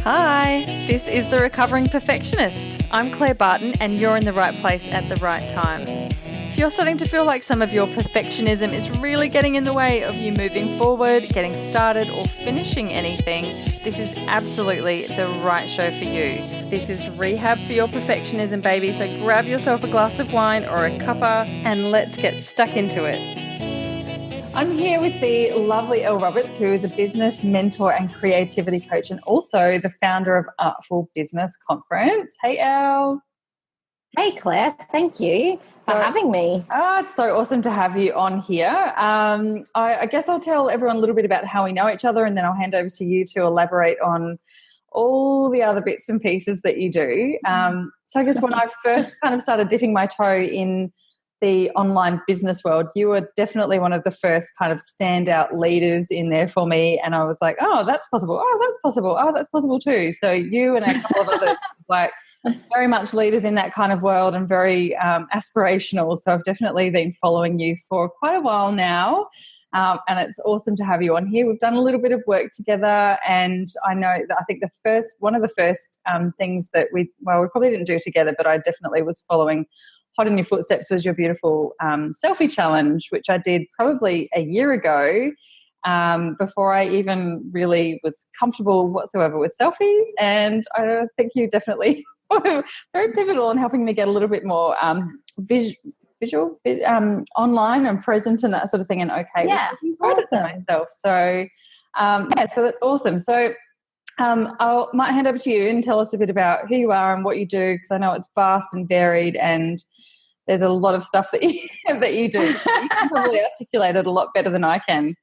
Hi, this is The Recovering Perfectionist. I'm Claire Barton and you're in the right place at the right time. If you're starting to feel like some of your perfectionism is really getting in the way of you moving forward, getting started or finishing anything, this is absolutely the right show for you. This is rehab for your perfectionism, baby, so grab yourself a glass of wine or a cuppa and let's get stuck into it. I'm here with the lovely Elle Roberts, who is a business mentor and creativity coach and also the founder of Artful Business Conference. Hey, Elle. Hey, Claire. Thank you for having me. So awesome to have you on here. I guess I'll tell everyone a little bit about how we know each other and then I'll hand over to you to elaborate on all the other bits and pieces that you do. So I guess when I first kind of started dipping my toe in the online business world, you were definitely one of the first kind of standout leaders in there for me. And I was like, oh, that's possible. Oh, that's possible. Oh, that's possible too. So you and a couple of others, like very much leaders in that kind of world and very aspirational. So I've definitely been following you for quite a while now. And it's awesome to have you on here. We've done a little bit of work together, and I know that I think one of the first things that we probably didn't do together, but I definitely was following hot in your footsteps was your beautiful selfie challenge, which I did probably a year ago before I even really was comfortable whatsoever with selfies. And I think you definitely were very pivotal in helping me get a little bit more visual, online and present and that sort of thing. And proud of myself. So so that's awesome. So I might hand over to you and tell us a bit about who you are and what you do, because I know it's vast and varied and there's a lot of stuff that you do. You can probably articulate it a lot better than I can.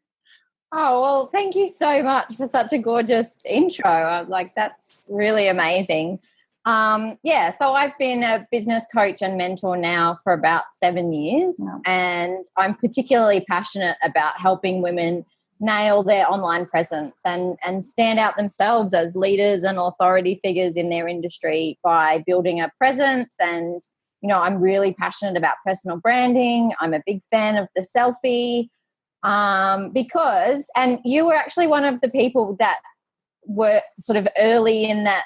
Oh, well, thank you so much for such a gorgeous intro. That's really amazing. So I've been a business coach and mentor now for about 7 years, and I'm particularly passionate about helping women nail their online presence and stand out themselves as leaders and authority figures in their industry by building a presence. And, I'm really passionate about personal branding. I'm a big fan of the selfie because you were actually one of the people that were sort of early in that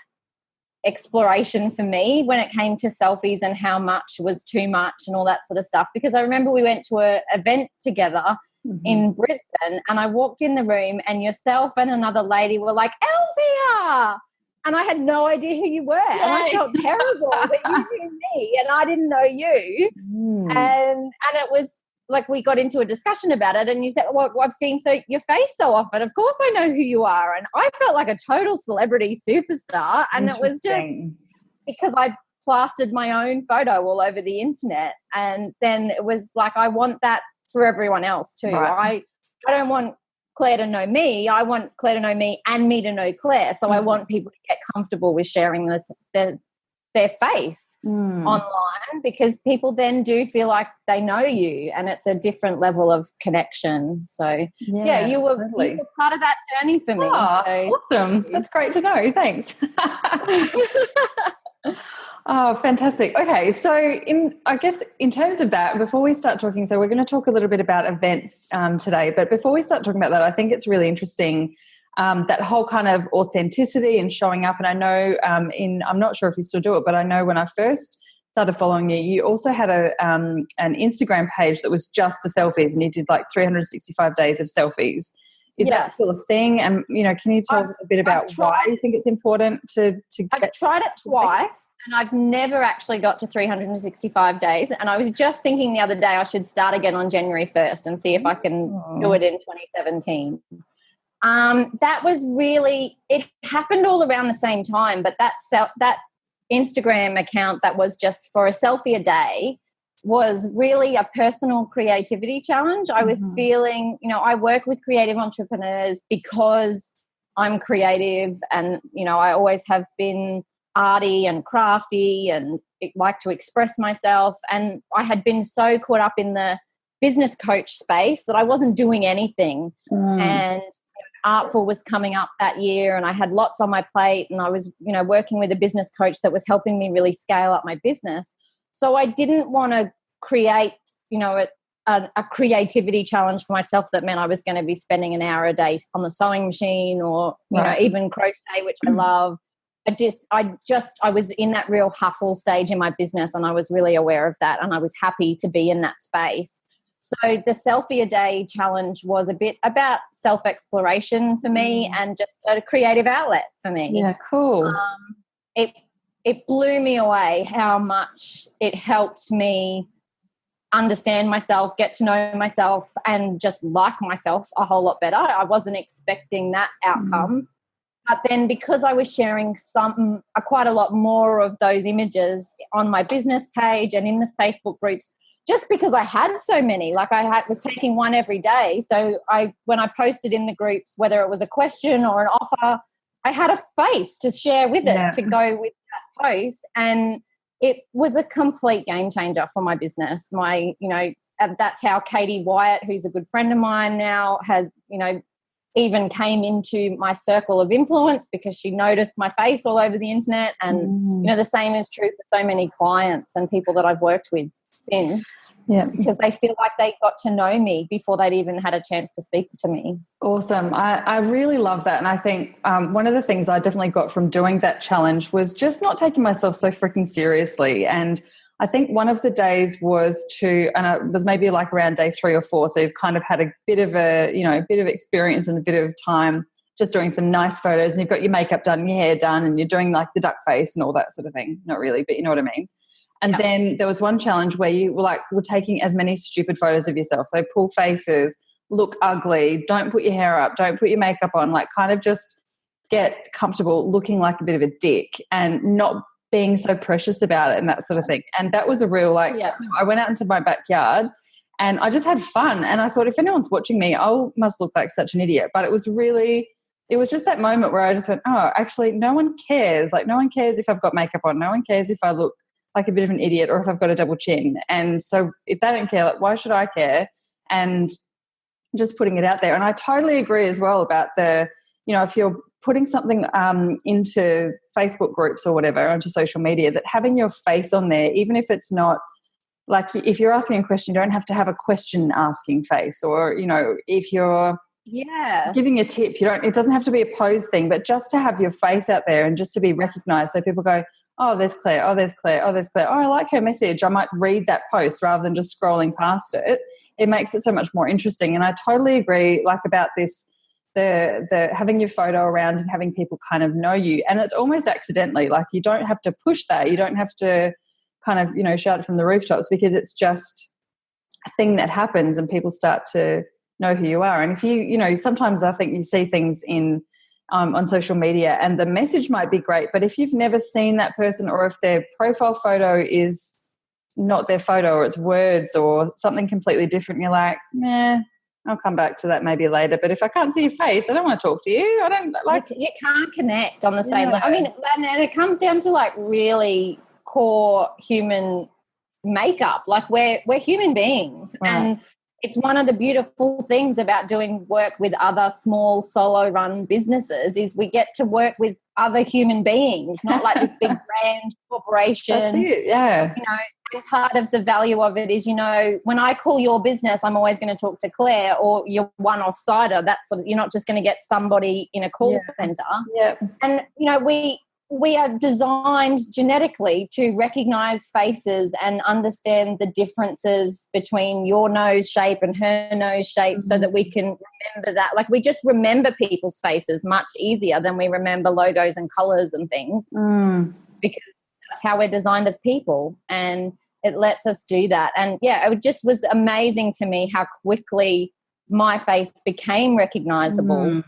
exploration for me when it came to selfies and how much was too much and all that sort of stuff. Because I remember we went to an event together in Brisbane, and I walked in the room and yourself and another lady were like, "Elle's here!" And I had no idea who you were. Yay. And I felt terrible that you knew me and I didn't know you. And it was like we got into a discussion about it, and you said, well, I've seen your face so often. Of course I know who you are. And I felt like a total celebrity superstar. And it was just because I plastered my own photo all over the internet. And then it was like, I want that for everyone else too. Right. I don't want Claire to know me. I want Claire to know me and me to know Claire. So I want people to get comfortable with sharing their face online, because people then do feel like they know you and it's a different level of connection. So you were part of that journey for me. Awesome. That's great to know. Thanks. Oh, fantastic. Okay, so in terms of that, before we start talking, so we're going to talk a little bit about events today, but before we start talking about that, I think it's really interesting that whole kind of authenticity and showing up. And I know I'm not sure if you still do it, but I know when I first started following you, you also had an Instagram page that was just for selfies, and you did like 365 days of selfies. Is that still a thing? And, can you tell a bit about why you think it's important to I've tried it twice and I've never actually got to 365 days. And I was just thinking the other day I should start again on January 1st and see if I can do it in 2017. That was it happened all around the same time, but that Instagram account that was just for a selfie a day was really a personal creativity challenge. I was feeling, I work with creative entrepreneurs because I'm creative and, I always have been arty and crafty and like to express myself. And I had been so caught up in the business coach space that I wasn't doing anything. And Artful was coming up that year and I had lots on my plate, and I was, working with a business coach that was helping me really scale up my business. So I didn't want to create, a creativity challenge for myself that meant I was going to be spending an hour a day on the sewing machine or, you know, even crochet, which I love. I was in that real hustle stage in my business, and I was really aware of that, and I was happy to be in that space. So the Selfie a Day challenge was a bit about self-exploration for me and just a creative outlet for me. Yeah, cool. It blew me away how much it helped me understand myself, get to know myself, and just like myself a whole lot better. I wasn't expecting that outcome. But then because I was sharing quite a lot more of those images on my business page and in the Facebook groups, just because I had so many, like was taking one every day. So when I posted in the groups, whether it was a question or an offer, I had a face to share with it to go with that post. And it was a complete game changer for my business. That's how Katie Wyatt, who's a good friend of mine now, has, even came into my circle of influence because she noticed my face all over the internet. And, the same is true for so many clients and people that I've worked with since. Yeah. Because they feel like they got to know me before they'd even had a chance to speak to me. Awesome. I really love that. And I think one of the things I definitely got from doing that challenge was just not taking myself so freaking seriously. And I think one of the days was and it was maybe like around day 3 or 4. So you've kind of had a bit of experience and a bit of time just doing some nice photos, and you've got your makeup done and your hair done and you're doing like the duck face and all that sort of thing. Not really, but you know what I mean. And then there was one challenge where you were taking as many stupid photos of yourself. So pull faces, look ugly, don't put your hair up, don't put your makeup on, like kind of just get comfortable looking like a bit of a dick and not being so precious about it and that sort of thing. And that was a real I went out into my backyard and I just had fun. And I thought, if anyone's watching me, I must look like such an idiot. But it was just that moment where I just went, oh, actually no one cares. Like no one cares if I've got makeup on. No one cares if I look like a bit of an idiot or if I've got a double chin. And so if they don't care, like, why should I care? And just putting it out there. And I totally agree as well about if you're putting something into Facebook groups or whatever, onto social media, that having your face on there, even if it's not like, if you're asking a question, you don't have to have a question asking face, or, if you're giving a tip, it doesn't have to be a pose thing, but just to have your face out there and just to be recognized. So people go, oh, there's Claire, oh, there's Claire, oh, there's Claire. Oh, I like her message. I might read that post rather than just scrolling past it. It makes it so much more interesting. And I totally agree, about this, the having your photo around and having people kind of know you. And it's almost accidentally, like you don't have to push that. You don't have to kind of, shout it from the rooftops, because it's just a thing that happens and people start to know who you are. And if you, sometimes I think you see things on social media and the message might be great, but if you've never seen that person, or if their profile photo is not their photo, or it's words or something completely different, you're like, nah, I'll come back to that maybe later. But if I can't see your face, I don't want to talk to you. I don't like. You can't connect on the same level. I mean, and it comes down to really core human makeup. Like we're human beings, and it's one of the beautiful things about doing work with other small solo run businesses is we get to work with other human beings, not like this big brand corporation. That's it, yeah. And part of the value of it is, when I call your business, I'm always going to talk to Claire, or you're one-off cider. That's you're not just going to get somebody in a call center. Yeah. And, we are designed genetically to recognize faces and understand the differences between your nose shape and her nose shape, so that we can remember that. Like we just remember people's faces much easier than we remember logos and colors and things, because that's how we're designed as people, and it lets us do that. And it just was amazing to me how quickly my face became recognizable.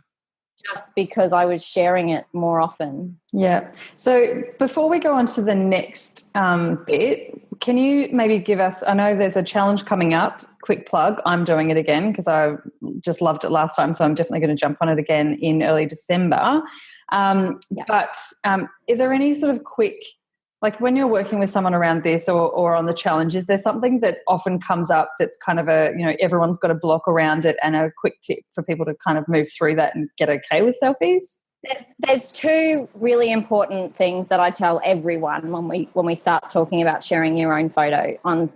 Just because I was sharing it more often. Yeah. So before we go on to the next bit, can you maybe give us, I know there's a challenge coming up, quick plug, I'm doing it again because I just loved it last time, so I'm definitely going to jump on it again in early December. But is there any sort of quick, like when you're working with someone around this or on the challenge, is there something that often comes up that's kind of everyone's got a block around it, and a quick tip for people to kind of move through that and get okay with selfies? There's 2 really important things that I tell everyone when we start talking about sharing your own photo on,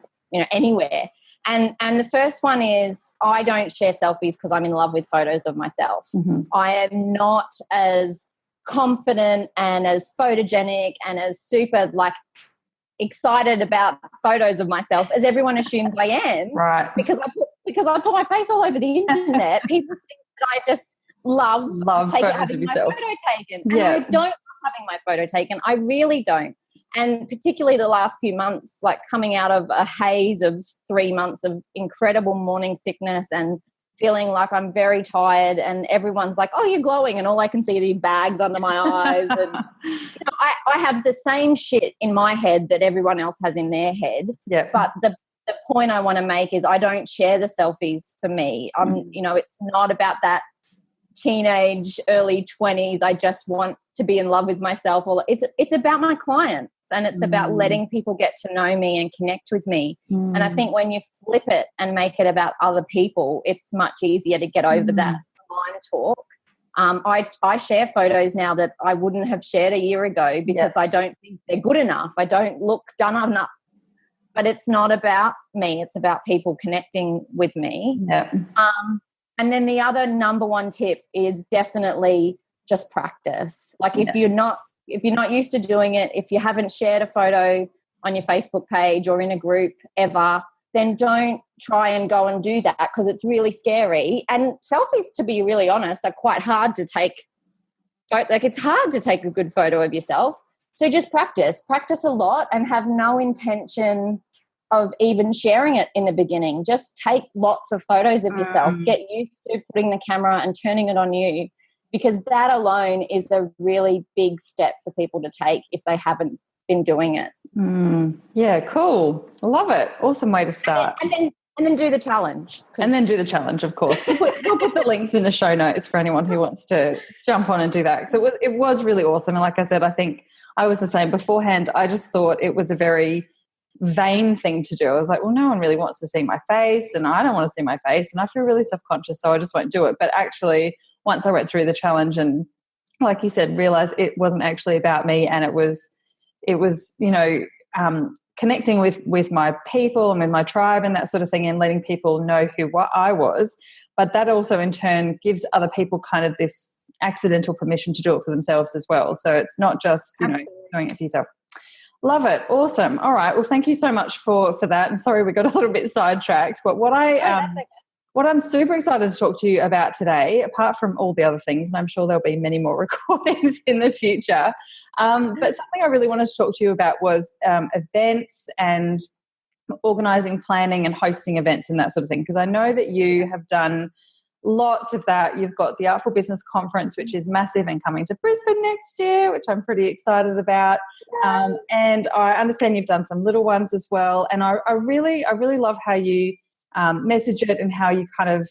anywhere. And the first one is I don't share selfies because I'm in love with photos of myself. I am not as confident and as photogenic and as super like excited about photos of myself as everyone assumes I am. Right. Because I put my face all over the internet. People think that I just love having my photo taken. And I don't love having my photo taken. I really don't. And particularly the last few months, like coming out of a haze of 3 months of incredible morning sickness and feeling like I'm very tired, and everyone's like, oh, you're glowing, and all I can see are these bags under my eyes. And I have the same shit in my head that everyone else has in their head. Yeah. But the point I want to make is I don't share the selfies for me. It's not about that teenage, early 20s, I just want to be in love with myself. It's about my clients, and it's about letting people get to know me and connect with me. And I think when you flip it and make it about other people, it's much easier to get over that line talk. I share photos now that I wouldn't have shared a year ago because I don't think they're good enough. I don't look done enough. But it's not about me. It's about people connecting with me. Yeah. And then the other number one tip is definitely just practice. Like if you're not used to doing it, if you haven't shared a photo on your Facebook page or in a group ever, then don't try and go and do that because it's really scary. And selfies, to be really honest, are quite hard to take. Like it's hard to take a good photo of yourself. So just practice a lot and have no intention of even sharing it in the beginning. Just take lots of photos of yourself. Get used to putting the camera and turning it on you, because that alone is a really big step for people to take if they haven't been doing it. Yeah, cool. I love it. Awesome way to start. And then do the challenge. And then do the challenge, of course. We'll put the links in the show notes for anyone who wants to jump on and do that. So it was really awesome. And like I said, I think I was the same beforehand. I just thought it was a very vain thing to do. I was like, well, no one really wants to see my face, and I don't want to see my face, and I feel really self-conscious, so I just won't do it. But actually, once I went through the challenge and, like you said, realized it wasn't actually about me, and it was connecting with my people and with my tribe and that sort of thing, and letting people know what I was. But that also in turn gives other people kind of this accidental permission to do it for themselves as well. So it's not just doing it for yourself. Love it. Awesome. All right. Well, thank you so much for that. And sorry we got a little bit sidetracked, but what I'm super excited to talk to you about today, apart from all the other things, and I'm sure there'll be many more recordings in the future, but something I really wanted to talk to you about was events and organising, planning and hosting events and that sort of thing, because I know that you have done lots of that. You've got the Artful Business Conference, which is massive and coming to Brisbane next year, which I'm pretty excited about. And I understand you've done some little ones as well. And I really love how you message it and how you kind of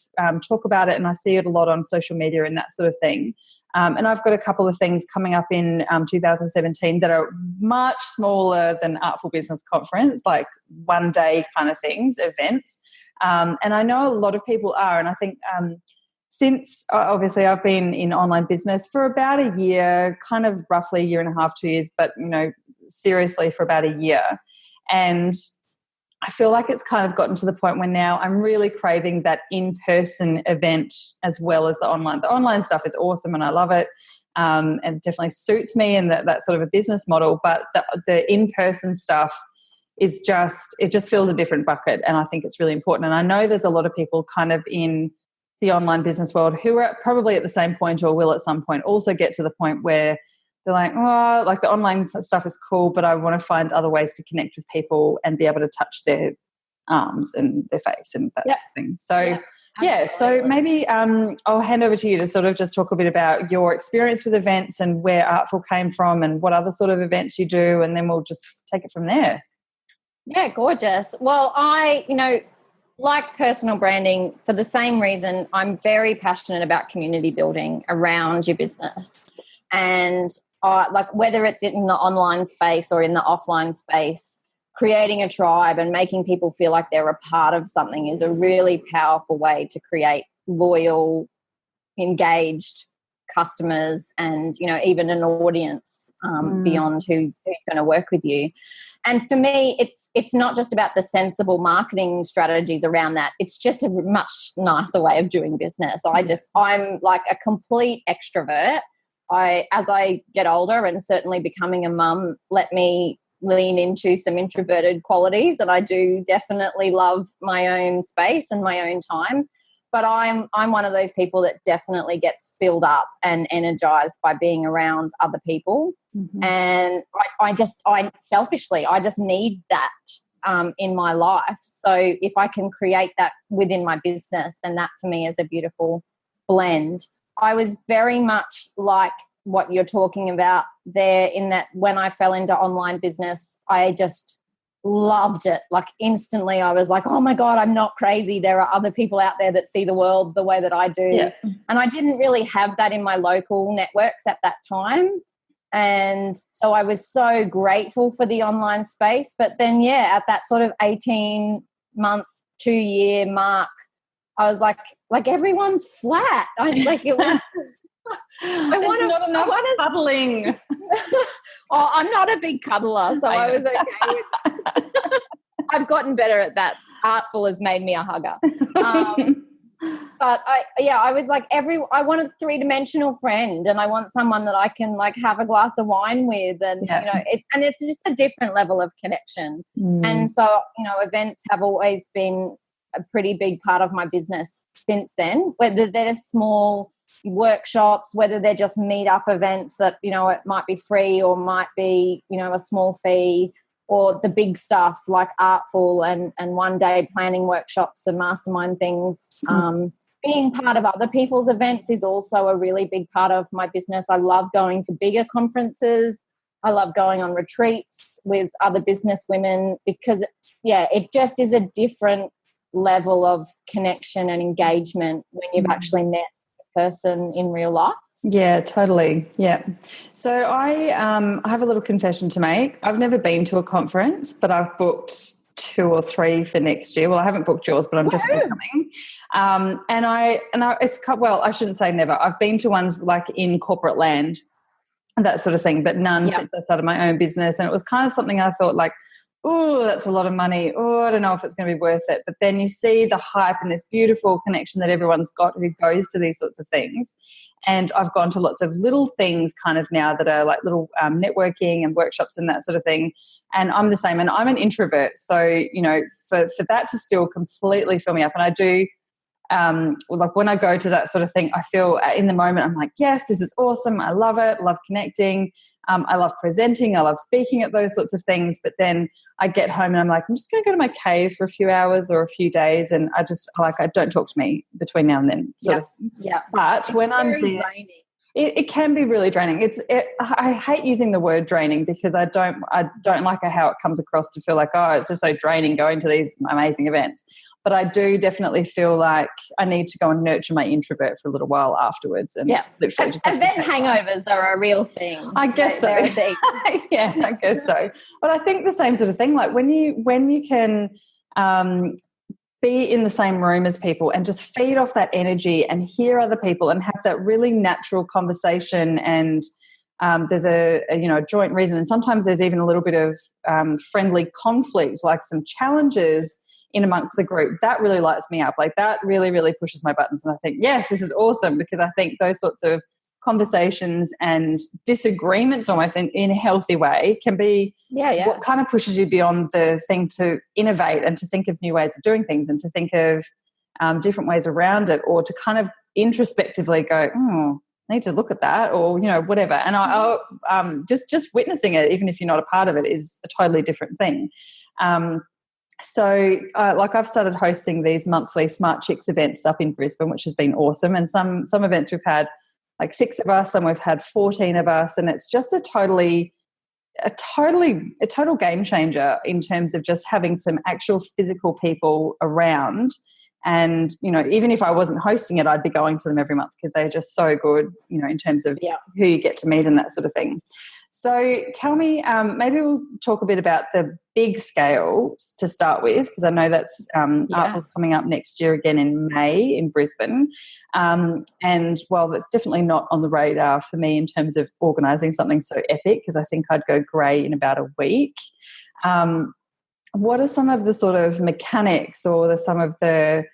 talk about it. And I see it a lot on social media and that sort of thing. And I've got a couple of things coming up in 2017 that are much smaller than Artful Business Conference, like one day kind of things, events. And I know a lot of people are. And I think since obviously I've been in online business for about a year, kind of roughly a year and a half, 2 years, but, seriously for about a year. And I feel like it's kind of gotten to the point where now I'm really craving that in-person event as well as the online. The online stuff is awesome and I love it, and definitely suits me and that sort of a business model. But the in-person stuff is just fills a different bucket, and I think it's really important. And I know there's a lot of people kind of in the online business world who are probably at the same point or will at some point also get to the point where they're like, oh, like the online stuff is cool, but I want to find other ways to connect with people and be able to touch their arms and their face and that sort of thing. So, so maybe I'll hand over to you to sort of just talk a bit about your experience with events and where Artful came from and what other sort of events you do, and then we'll just take it from there. Yeah, gorgeous. Well, I, like personal branding for the same reason. I'm very passionate about community building around your business. And like whether it's in the online space or in the offline space, creating a tribe and making people feel like they're a part of something is a really powerful way to create loyal, engaged customers and, you know, even an audience beyond who's going to work with you. And for me, it's not just about the sensible marketing strategies around that. It's just a much nicer way of doing business. I'm like a complete extrovert. As I get older and certainly becoming a mum, let me lean into some introverted qualities, and I do definitely love my own space and my own time. But I'm one of those people that definitely gets filled up and energized by being around other people. And I selfishly just need that in my life. So if I can create that within my business, then that for me is a beautiful blend. I was very much like what you're talking about there, in that when I fell into online business, I just loved it. Like instantly I was like, oh my God, I'm not crazy. There are other people out there that see the world the way that I do. Yeah. And I didn't really have that in my local networks at that time. And so I was so grateful for the online space. But then, yeah, at that sort of 18-month, 2-year mark, I was like everyone's flat. It was I want cuddling. Oh, I'm not a big cuddler, so I was okay with I've gotten better at that. Artful has made me a hugger. But I was like I want a 3-dimensional friend, and I want someone that I can like have a glass of wine with, and you know, it's just a different level of connection. And so, you know, events have always been a pretty big part of my business since then, whether they're small workshops, whether they're just meet-up events that, you know, it might be free or might be, you know, a small fee, or the big stuff like Artful and one-day planning workshops and mastermind things. Being part of other people's events is also a really big part of my business. I love going to bigger conferences. I love going on retreats with other business women because, it just is a different level of connection and engagement when you've actually met a person in real life. Yeah, totally. Yeah. So I have a little confession to make. I've never been to a conference, but I've booked 2 or 3 for next year. Well, I haven't booked yours, but I'm definitely coming. I shouldn't say never. I've been to ones like in corporate land, that sort of thing, but none since I started my own business. And it was kind of something I thought like, oh, that's a lot of money. Oh, I don't know if it's going to be worth it. But then you see the hype and this beautiful connection that everyone's got who goes to these sorts of things. And I've gone to lots of little things kind of now that are like little networking and workshops and that sort of thing. And I'm the same. And I'm an introvert. So, you know, for that to still completely fill me up. And I do, like when I go to that sort of thing, I feel in the moment, I'm like, yes, this is awesome. I love it. Love connecting. I love presenting. I love speaking at those sorts of things. But then I get home and I'm like, I'm just going to go to my cave for a few hours or a few days. And I don't talk to me between now and then. But it's when I'm there, it can be really draining. I hate using the word draining because I don't like how it comes across to feel like, oh, it's just so draining going to these amazing events. But I do definitely feel like I need to go and nurture my introvert for a little while afterwards. And literally just event hangovers are a real thing. I guess so. Yeah, I guess so. But I think the same sort of thing. Like when you can be in the same room as people and just feed off that energy and hear other people and have that really natural conversation, and there's a joint reason, and sometimes there's even a little bit of friendly conflict, like some challenges in amongst the group, that really lights me up. Like that really, really pushes my buttons. And I think, yes, this is awesome, because I think those sorts of conversations and disagreements almost in a healthy way can be what kind of pushes you beyond the thing to innovate and to think of new ways of doing things and to think of different ways around it, or to kind of introspectively go, I need to look at that, or, you know, whatever. And just witnessing it, even if you're not a part of it, is a totally different thing. So I've started hosting these monthly Smart Chicks events up in Brisbane, which has been awesome. And some events we've had like 6 of us, and we've had 14 of us. And it's just a total game changer in terms of just having some actual physical people around. And, you know, even if I wasn't hosting it, I'd be going to them every month because they're just so good, you know, in terms of who you get to meet and that sort of thing. So tell me, maybe we'll talk a bit about the big scale to start with, because I know that's Artful's coming up next year again in May in Brisbane. And while that's definitely not on the radar for me in terms of organising something so epic, because I think I'd go grey in about a week, what are some of the sort of mechanics or some of the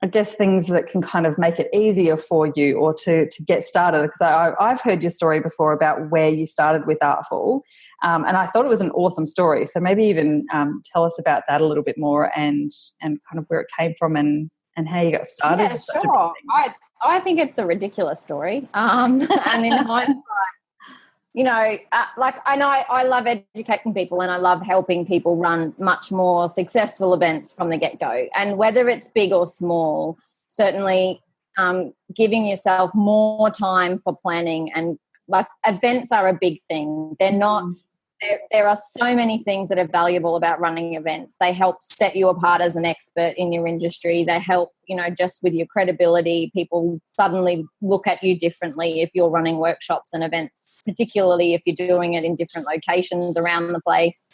I guess things that can kind of make it easier for you or to get started? Because I've heard your story before about where you started with Artful, and I thought it was an awesome story. So maybe even tell us about that a little bit more and kind of where it came from and how you got started. Yeah, sure. I think it's a ridiculous story. And in hindsight, I love educating people and I love helping people run much more successful events from the get-go. And whether it's big or small, certainly giving yourself more time for planning, and like events are a big thing. They're not, there are so many things that are valuable about running events. They help set you apart as an expert in your industry. They help, just with your credibility. People suddenly look at you differently if you're running workshops and events, particularly if you're doing it in different locations around the place.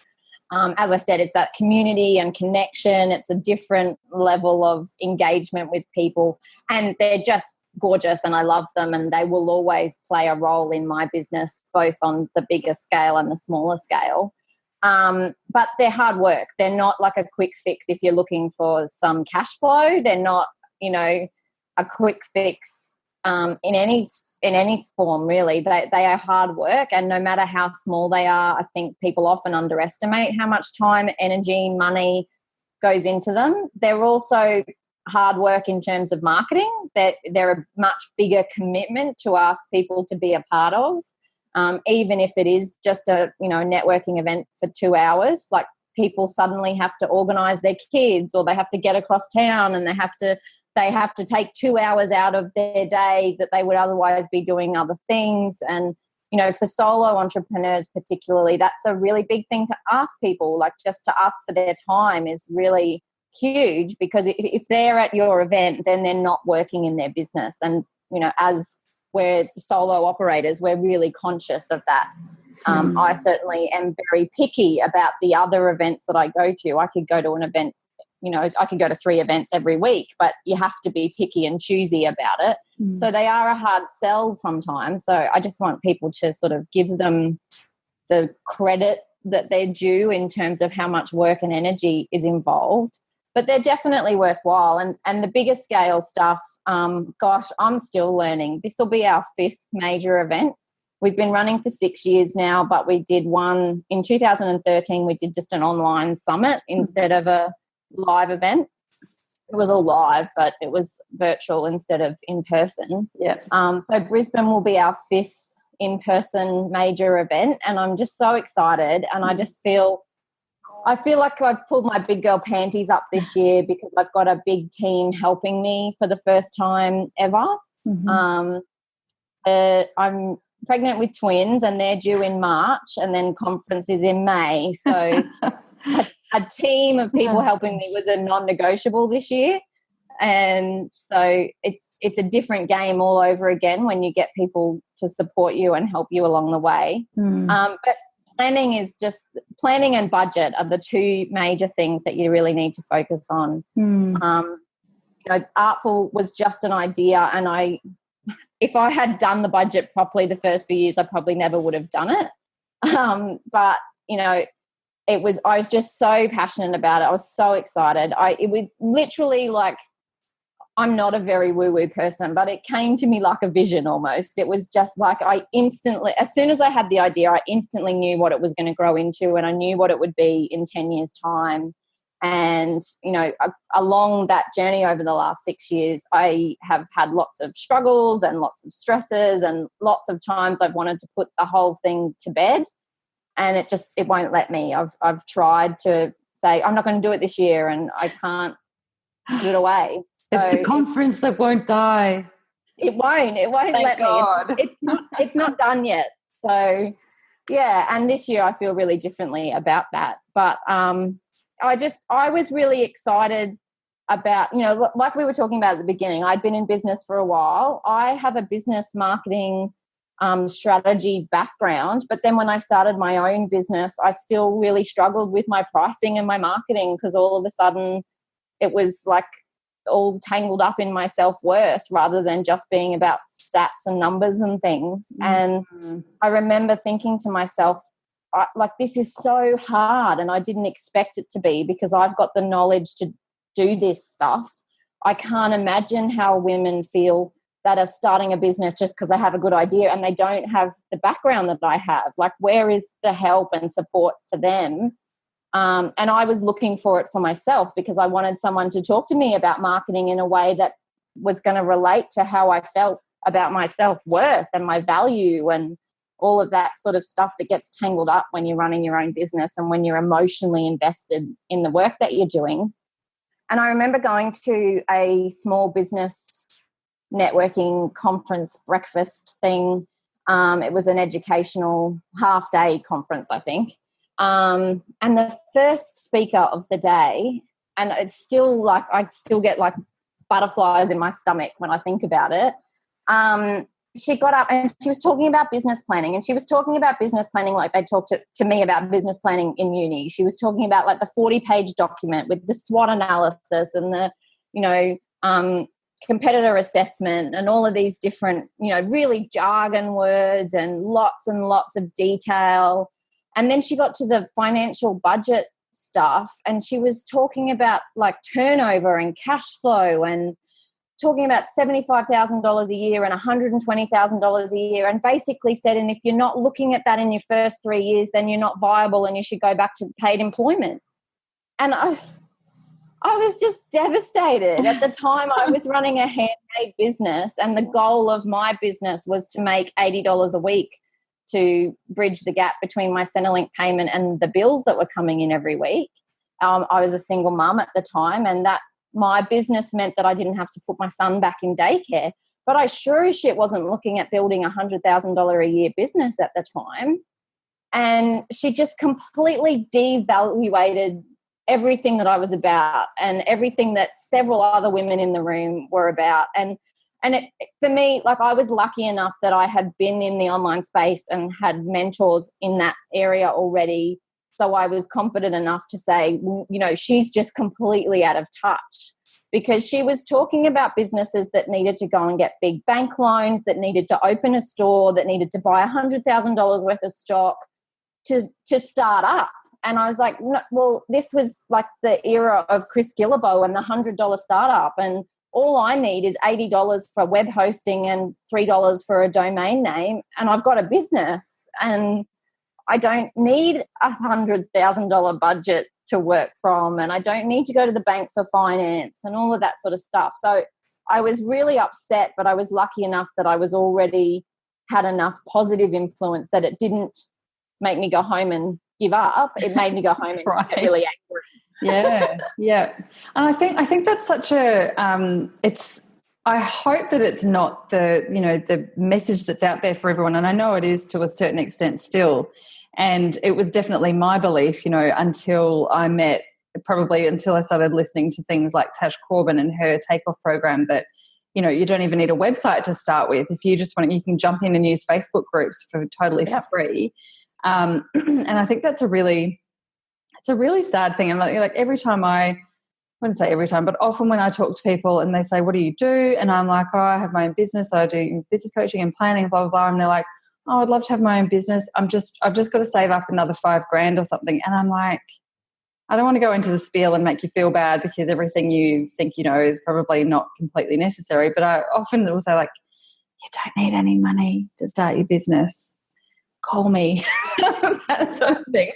As I said, it's that community and connection. It's a different level of engagement with people, and they're just gorgeous and I love them, and they will always play a role in my business, both on the bigger scale and the smaller scale. But they're hard work. They're not like a quick fix if you're looking for some cash flow. They're not, a quick fix in any form, really. They are hard work, and no matter how small they are, I think people often underestimate how much time, energy, money goes into them. They're also hard work in terms of marketing. That they're a much bigger commitment to ask people to be a part of, even if it is just a networking event for 2 hours. Like, people suddenly have to organise their kids, or they have to get across town, and they have to take 2 hours out of their day that they would otherwise be doing other things. And for solo entrepreneurs particularly, that's a really big thing to ask people. Like, just to ask for their time is really huge, because if they're at your event, then they're not working in their business. And as we're solo operators, we're really conscious of that. I certainly am very picky about the other events that I go to. I could go to an event, I could go to 3 events every week, but you have to be picky and choosy about it. So they are a hard sell sometimes. So I just want people to sort of give them the credit that they're due in terms of how much work and energy is involved. But they're definitely worthwhile. And the bigger scale stuff, I'm still learning. This will be our 5th major event. We've been running for 6 years now, but we did one in 2013. We did just an online summit instead of a live event. It was all live, but it was virtual instead of in person. Yeah. So Brisbane will be our 5th in-person major event, and I'm just so excited. And I feel like I've pulled my big girl panties up this year, because I've got a big team helping me for the first time ever. I'm pregnant with twins, and they're due in March, and then conference is in May. So a team of people helping me was a non-negotiable this year. And so it's a different game all over again when you get people to support you and help you along the way. But planning and budget are the 2 major things that you really need to focus on. Artful was just an idea, and if I had done the budget properly the first few years, I probably never would have done it. But I was just so passionate about it. I was so excited. It was literally like, I'm not a very woo-woo person, but it came to me like a vision almost. It was just like as soon as I had the idea, I instantly knew what it was going to grow into, and I knew what it would be in 10 years' time. And, along that journey over the last 6 years, I have had lots of struggles and lots of stresses, and lots of times I've wanted to put the whole thing to bed, and it won't let me. I've tried to say, I'm not going to do it this year, and I can't put it away. It's the conference that won't die. It won't let God. me. It's not done yet. So, yeah, and this year I feel really differently about that. But I was really excited about, like we were talking about at the beginning, I'd been in business for a while. I have a business marketing strategy background. But then when I started my own business, I still really struggled with my pricing and my marketing, because all of a sudden it was like all tangled up in my self-worth rather than just being about stats and numbers and things. And I remember thinking to myself, like, this is so hard, and I didn't expect it to be, because I've got the knowledge to do this stuff. I can't imagine how women feel that are starting a business just because they have a good idea and they don't have the background that I have. Like, where is the help and support for them? And I was looking for it for myself, because I wanted someone to talk to me about marketing in a way that was going to relate to how I felt about my self-worth and my value and all of that sort of stuff that gets tangled up when you're running your own business and when you're emotionally invested in the work that you're doing. And I remember going to a small business networking conference breakfast thing. It was an educational half-day conference, I think. And the first speaker of the day, and it's still like, I still get like butterflies in my stomach when I think about it. She got up and she was talking about business planning, and she was talking about business planning like they talked to me about business planning in uni. She was talking about like the 40-page document with the SWOT analysis and the, competitor assessment and all of these different, really jargon words and lots of detail. And then she got to the financial budget stuff, and she was talking about like turnover and cash flow, and talking about $75,000 a year and $120,000 a year, and basically said, and if you're not looking at that in your first 3 years, then you're not viable and you should go back to paid employment. And I was just devastated. At the time, I was running a handmade business, and the goal of my business was to make $80 a week to bridge the gap between my Centrelink payment and the bills that were coming in every week. I was a single mum at the time, and that my business meant that I didn't have to put my son back in daycare. But I sure as shit wasn't looking at building $100,000 a year business at the time. And she just completely devaluated everything that I was about and everything that several other women in the room were about. And it, for me, like, I was lucky enough that I had been in the online space and had mentors in that area already. So I was confident enough to say, she's just completely out of touch, because she was talking about businesses that needed to go and get big bank loans, that needed to open a store, that needed to buy $100,000 worth of stock to start up. And I was like, no, well, this was like the era of Chris Gillibo and the $100 startup. And all I need is $80 for web hosting and $3 for a domain name, and I've got a business. And I don't need $100,000 budget to work from, and I don't need to go to the bank for finance and all of that sort of stuff. So I was really upset, but I was lucky enough that I was already had enough positive influence that it didn't make me go home and give up. It made me go home and right. get really angry. Yeah. And I think that's such a I hope that it's not the message that's out there for everyone, and I know it is to a certain extent still. And it was definitely my belief, until I started listening to things like Tash Corbin and her Takeoff program, that you don't even need a website to start with. If you just want, you can jump in and use Facebook groups for free. And I think that's a really sad thing. And like every time I wouldn't say every time, but often when I talk to people and they say, what do you do? And I'm like, I have my own business. I do business coaching and planning, blah, blah, blah. And they're like, I'd love to have my own business. I've just got to save up another $5,000 or something. And I'm like, I don't want to go into the spiel and make you feel bad, because everything you think is probably not completely necessary. But I often will say, like, you don't need any money to start your business. Call me. That sort of thing.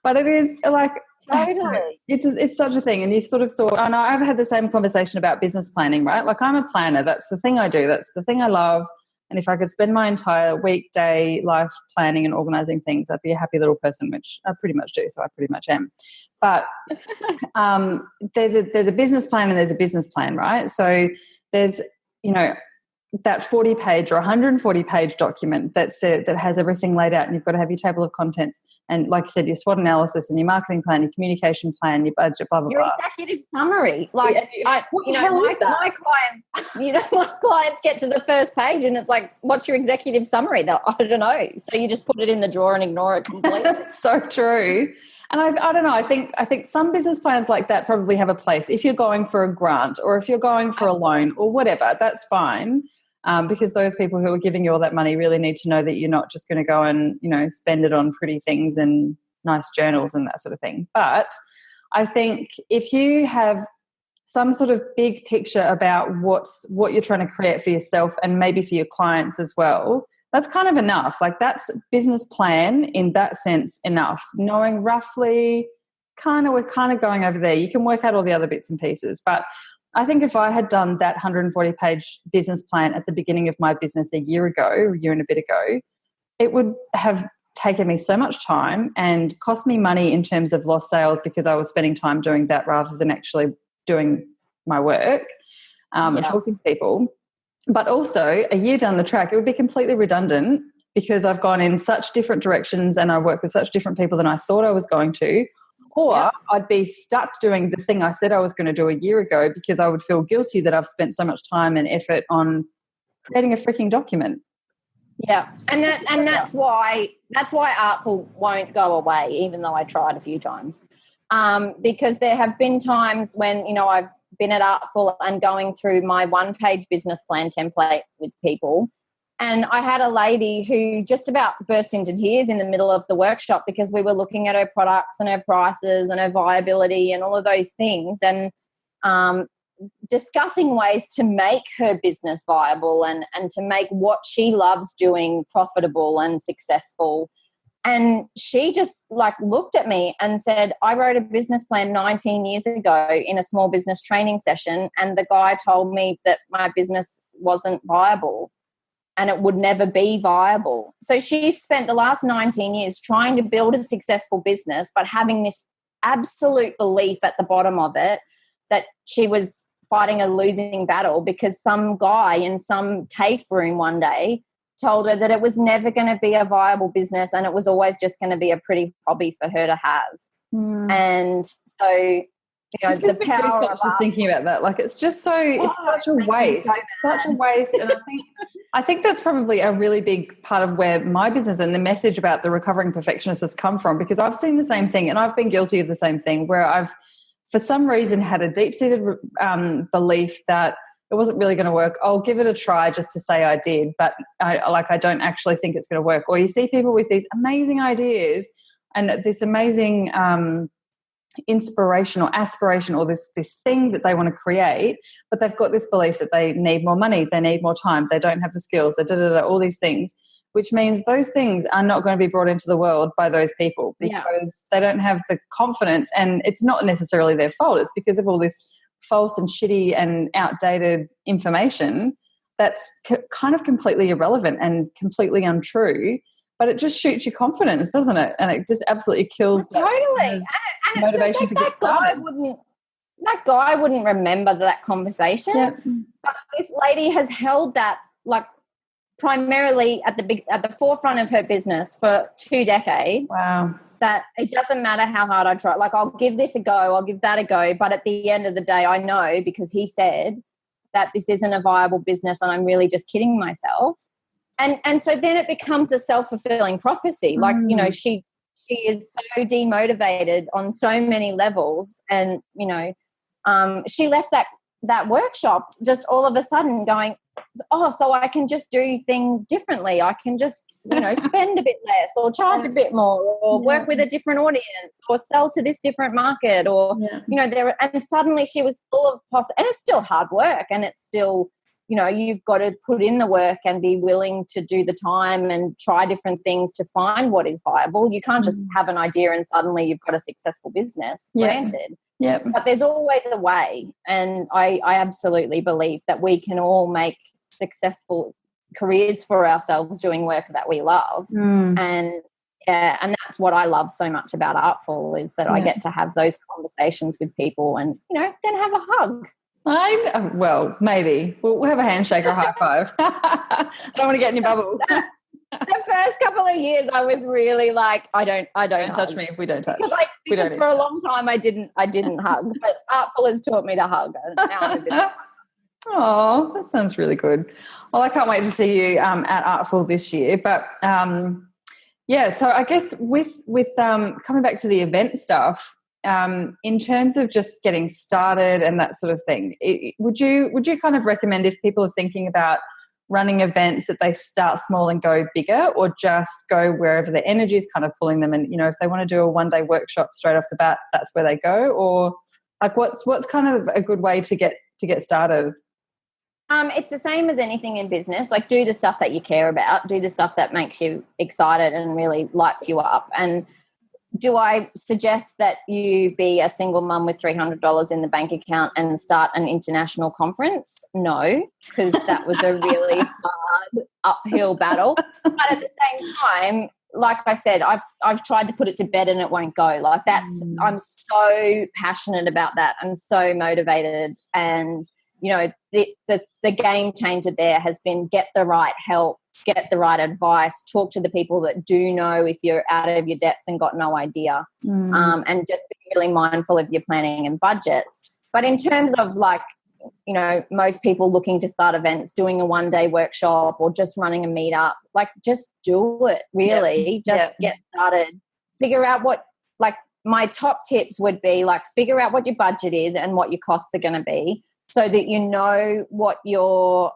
But it is like, totally, it's such a thing. And you sort of thought, and I've had the same conversation about business planning, right? Like, I'm a planner. That's the thing I do. That's the thing I love. And if I could spend my entire weekday life planning and organising things, I'd be a happy little person, which I pretty much do. So I pretty much am. But there's a business plan and there's a business plan, right? So there's, that 40-page or 140-page document that has everything laid out, and you've got to have your table of contents and, like you said, your SWOT analysis and your marketing plan, your communication plan, your budget, blah blah your blah. executive summary. Like, my clients get to the first page and it's like, what's your executive summary? They're, I don't know. So you just put it in the drawer and ignore it completely. That's so true. And I don't know. I think some business plans like that probably have a place if you're going for a grant or if you're going for a loan or whatever. That's fine. Because those people who are giving you all that money really need to know that you're not just going to go and, spend it on pretty things and nice journals and that sort of thing. But I think if you have some sort of big picture about what you're trying to create for yourself and maybe for your clients as well, that's kind of enough. Like, that's business plan in that sense enough. Knowing roughly we're kind of going over there. You can work out all the other bits and pieces. But I think if I had done that 140-page business plan at the beginning of my business a year and a bit ago, it would have taken me so much time and cost me money in terms of lost sales because I was spending time doing that rather than actually doing my work and talking to people. But also, a year down the track, it would be completely redundant because I've gone in such different directions and I work with such different people than I thought I was going to. Or I'd be stuck doing the thing I said I was going to do a year ago because I would feel guilty that I've spent so much time and effort on creating a freaking document. Yeah, and that's why Artful won't go away, even though I tried a few times. Because there have been times when, I've been at Artful and going through my one-page business plan template with people. And I had a lady who just about burst into tears in the middle of the workshop because we were looking at her products and her prices and her viability and all of those things and discussing ways to make her business viable and to make what she loves doing profitable and successful. And she just looked at me and said, I wrote a business plan 19 years ago in a small business training session, and the guy told me that my business wasn't viable and it would never be viable. So she spent the last 19 years trying to build a successful business, but having this absolute belief at the bottom of it that she was fighting a losing battle because some guy in some TAFE room one day told her that it was never going to be a viable business and it was always just going to be a pretty hobby for her to have. And so, the power of just thinking about that, it's just so it's such a waste. Such a waste. And I think that's probably a really big part of where my business and the message about the recovering perfectionist has come from, because I've seen the same thing and I've been guilty of the same thing where I've, for some reason, had a deep-seated belief that it wasn't really going to work. I'll give it a try just to say I did, but I don't actually think it's going to work. Or you see people with these amazing ideas and this amazing inspiration or aspiration or this thing that they want to create, but they've got this belief that they need more money, they need more time, they don't have the skills, all these things, which means those things are not going to be brought into the world by those people because they don't have the confidence. And it's not necessarily their fault. It's because of all this false and shitty and outdated information that's kind of completely irrelevant and completely untrue. But it just shoots your confidence, doesn't it? And it just absolutely kills totally motivation to get started. That guy wouldn't remember that conversation. Yeah. But this lady has held that primarily at the forefront of her business for 2 decades. Wow. That it doesn't matter how hard I try. I'll give this a go, I'll give that a go. But at the end of the day, I know because he said that this isn't a viable business and I'm really just kidding myself. And so then it becomes a self-fulfilling prophecy. She is so demotivated on so many levels. And, she left that workshop just all of a sudden going, so I can just do things differently. I can just, spend a bit less or charge a bit more or work with a different audience or sell to this different market or, and suddenly she was full of and it's still hard work and it's still, you've got to put in the work and be willing to do the time and try different things to find what is viable. You can't just have an idea and suddenly you've got a successful business, granted. Yeah. But there's always a way. And I absolutely believe that we can all make successful careers for ourselves doing work that we love. And that's what I love so much about Artful is that I get to have those conversations with people and, then have a hug. Well, maybe. We'll have a handshake or a high five. I don't want to get in your bubble. The first couple of years I was really like, I don't touch me if we don't touch. Because for a long time I didn't hug, but Artful has taught me to hug. And now I'm a bit. Oh, that sounds really good. Well, I can't wait to see you at Artful this year. But so I guess with coming back to the event stuff, in terms of just getting started and that sort of thing, would you kind of recommend, if people are thinking about running events, that they start small and go bigger, or just go wherever the energy is kind of pulling them? And, if they want to do a one-day workshop straight off the bat, that's where they go? Or like what's kind of a good way to get started? It's the same as anything in business. Like, do the stuff that you care about, do the stuff that makes you excited and really lights you up. And do I suggest that you be a single mum with $300 in the bank account and start an international conference? No, because that was a really hard uphill battle. But at the same time, like I said, I've tried to put it to bed and it won't go. Like I'm so passionate about that and so motivated. And the game changer there has been get the right help, get the right advice, talk to the people that do know if you're out of your depth and got no idea, and just be really mindful of your planning and budgets. But in terms of most people looking to start events, doing a one-day workshop or just running a meetup, just do it, really. Just get started. Figure out my top tips would be figure out what your budget is and what your costs are going to be, so that you know what your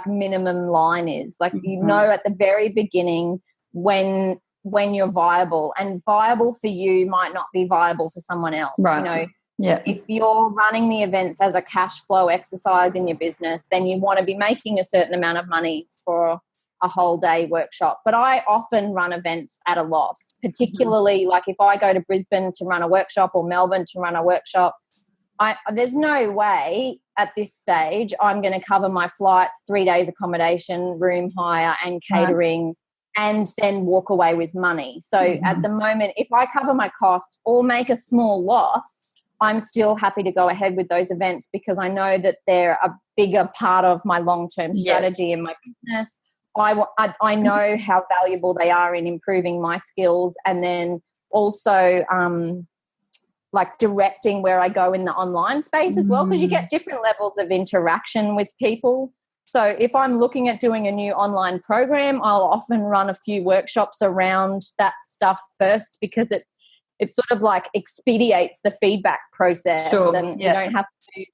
minimum line is. You know at the very beginning when you're viable, and viable for you might not be viable for someone else. Right. If you're running the events as a cash flow exercise in your business, then you want to be making a certain amount of money for a whole day workshop. But I often run events at a loss, particularly if I go to Brisbane to run a workshop or Melbourne to run a workshop. There's no way at this stage I'm going to cover my flights, 3 days accommodation, room hire and catering, and then walk away with money. So at the moment, if I cover my costs or make a small loss, I'm still happy to go ahead with those events, because I know that they're a bigger part of my long-term strategy in my business. I know how valuable they are in improving my skills, and then also directing where I go in the online space as well, because you get different levels of interaction with people. So if I'm looking at doing a new online program, I'll often run a few workshops around that stuff first, because it sort of expedites the feedback process. And you don't have to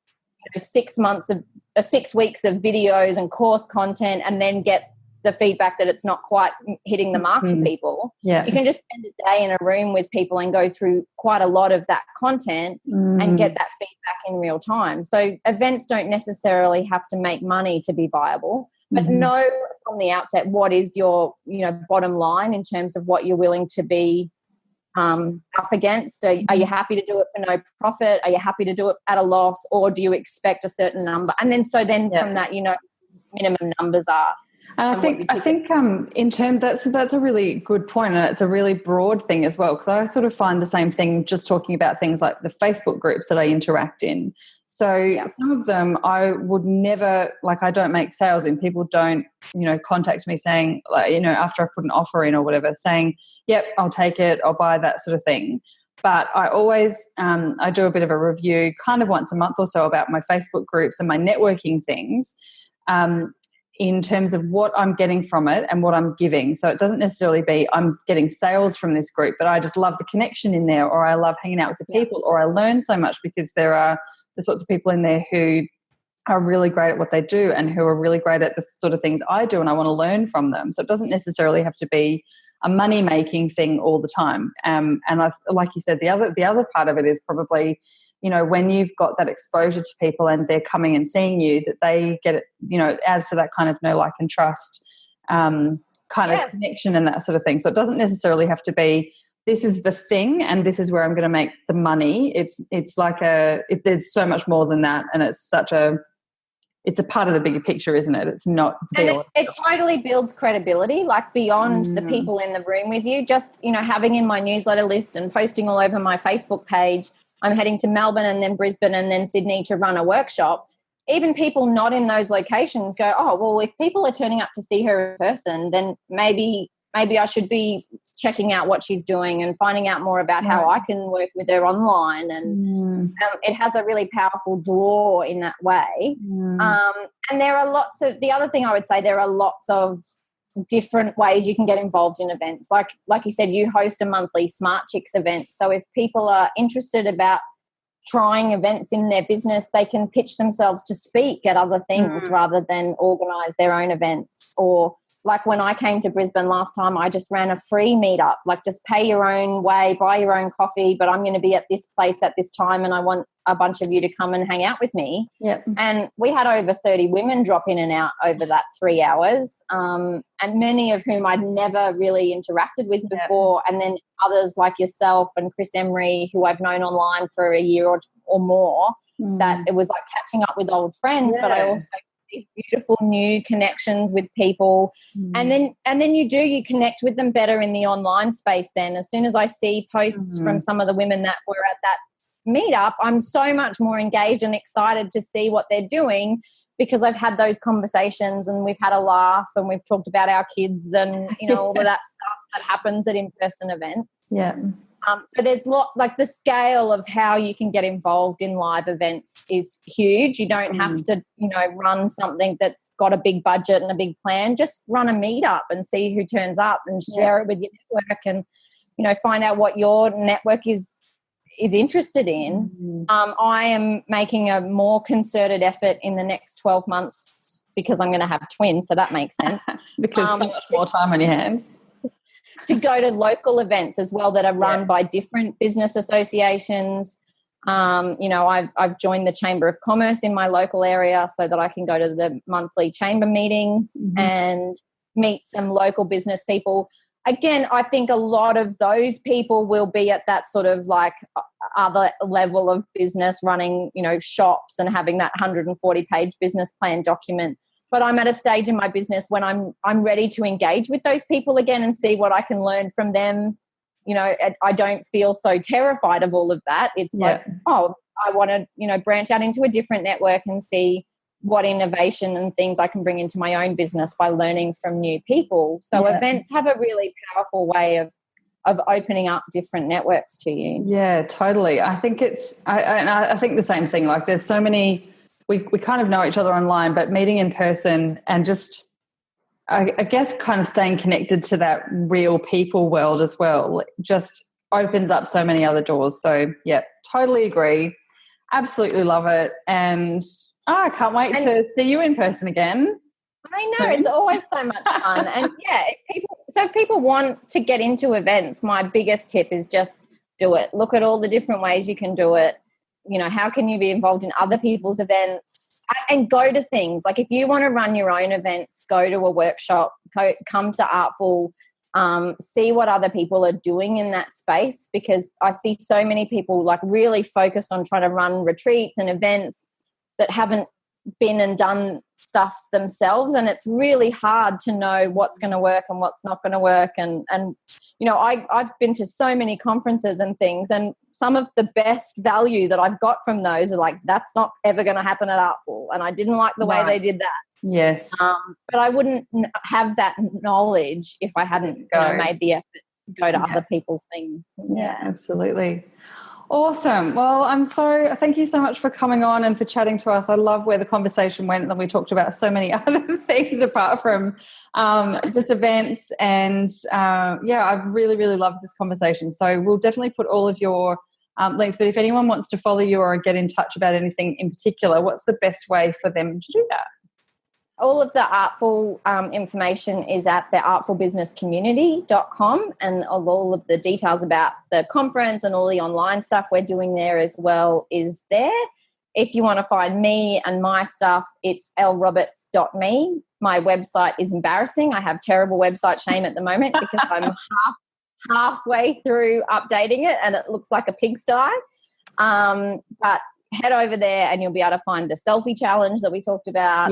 do 6 weeks of videos and course content and then get the feedback that it's not quite hitting the mark for people. You can just spend a day in a room with people and go through quite a lot of that content and get that feedback in real time. So events don't necessarily have to make money to be viable, but know from the outset what is your bottom line in terms of what you're willing to be up against. Are you happy to do it for no profit? Are you happy to do it at a loss, or do you expect a certain number? And then from that, minimum numbers are. And I think in terms, that's a really good point, and it's a really broad thing as well, because I sort of find the same thing just talking about things like the Facebook groups that I interact in. So some of them I would never, I don't make sales in. People don't, contact me saying, after I've put an offer in or whatever, saying, yep, I'll take it, I'll buy that sort of thing. But I always, I do a bit of a review kind of once a month or so about my Facebook groups and my networking things, in terms of what I'm getting from it and what I'm giving. So it doesn't necessarily be I'm getting sales from this group, but I just love the connection in there, or I love hanging out with the people, or I learn so much because there are the sorts of people in there who are really great at what they do and who are really great at the sort of things I do, and I want to learn from them. So it doesn't necessarily have to be a money-making thing all the time. And like you said, the other part of it is probably, when you've got that exposure to people and they're coming and seeing you, that they get it, it adds to that kind of know, like and trust of connection and that sort of thing. So it doesn't necessarily have to be, this is the thing and this is where I'm going to make the money. It's there's so much more than that, and it's a part of the bigger picture, isn't it? It's not. And it totally builds credibility, beyond the people in the room with you. Just, having in my newsletter list and posting all over my Facebook page, I'm heading to Melbourne and then Brisbane and then Sydney to run a workshop. even people not in those locations go, oh, well, if people are turning up to see her in person, then maybe I should be checking out what she's doing and finding out more about how I can work with her online. And it has a really powerful draw in that way. And there are the other thing I would say, there are lots of different ways you can get involved in events. Like you said, you host a monthly Smart Chicks event. So if people are interested about trying events in their business, they can pitch themselves to speak at other things rather than organise their own events. Or like when I came to Brisbane last time, I just ran a free meetup, like just pay your own way, buy your own coffee, but I'm going to be at this place at this time and I want a bunch of you to come and hang out with me. Yep. And we had over 30 women drop in and out over that 3 hours, and many of whom I'd never really interacted with before. And then others like yourself and Chris Emery, who I've known online for a year or more, that it was like catching up with old friends, but I also these beautiful new connections with people. And then you connect with them better in the online space. Then as soon as I see posts from some of the women that were at that meetup, I'm so much more engaged and excited to see what they're doing, because I've had those conversations and we've had a laugh and we've talked about our kids and all of that stuff that happens at in-person events. So there's like the scale of how you can get involved in live events is huge. You don't have to, run something that's got a big budget and a big plan. Just run a meetup and see who turns up and share it with your network and, find out what your network is interested in. I am making a more concerted effort in the next 12 months because I'm going to have twins, so that makes sense. Because so much more time on your hands. To go to local events as well that are run by different business associations. I've joined the Chamber of Commerce in my local area so that I can go to the monthly chamber meetings and meet some local business people. Again, I think a lot of those people will be at that sort of like other level of business, running, shops and having that 140-page business plan document. But I'm at a stage in my business when I'm ready to engage with those people again and see what I can learn from them. I don't feel so terrified of all of that. It's like, I want to, branch out into a different network and see what innovation and things I can bring into my own business by learning from new people. So events have a really powerful way of opening up different networks to you. Yeah, totally. I think I think the same thing. Like there's so many. We kind of know each other online, but meeting in person and just, I guess, kind of staying connected to that real people world as well just opens up so many other doors. So, totally agree. Absolutely love it. And I can't wait to see you in person again. I know, it's always so much fun. And, if people want to get into events, my biggest tip is just do it. Look at all the different ways you can do it. How can you be involved in other people's events and go to things? Like if you want to run your own events, go to a workshop, come to Artful, see what other people are doing in that space, because I see so many people like really focused on trying to run retreats and events that haven't been and done stuff themselves, and it's really hard to know what's going to work and what's not going to work. And I've been to so many conferences and things, and some of the best value that I've got from those are like, that's not ever going to happen at Artful, and I didn't like the way they did that. Yes. But I wouldn't have that knowledge if I hadn't made the effort to go to other people's things. Yeah, absolutely. Awesome. Well, thank you so much for coming on and for chatting to us. I love where the conversation went, and then we talked about so many other things apart from just events. And I've really, really loved this conversation. So we'll definitely put all of your links, but if anyone wants to follow you or get in touch about anything in particular, what's the best way for them to do that? All of the Artful information is at the artfulbusinesscommunity.com, and all of the details about the conference and all the online stuff we're doing there as well is there. If you want to find me and my stuff, it's elleroberts.me. My website is embarrassing. I have terrible website shame at the moment because I'm halfway through updating it and it looks like a pigsty. But head over there and you'll be able to find the selfie challenge that we talked about,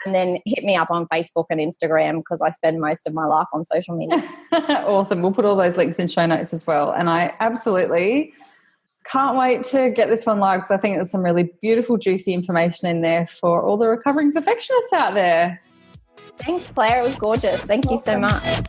and then hit me up on Facebook and Instagram because I spend most of my life on social media. Awesome. We'll put all those links in show notes as well. And I absolutely Can't wait to get this one live because I think there's some really beautiful, juicy information in there for all the recovering perfectionists out there. Thanks, Claire. It was gorgeous. Thank you so much.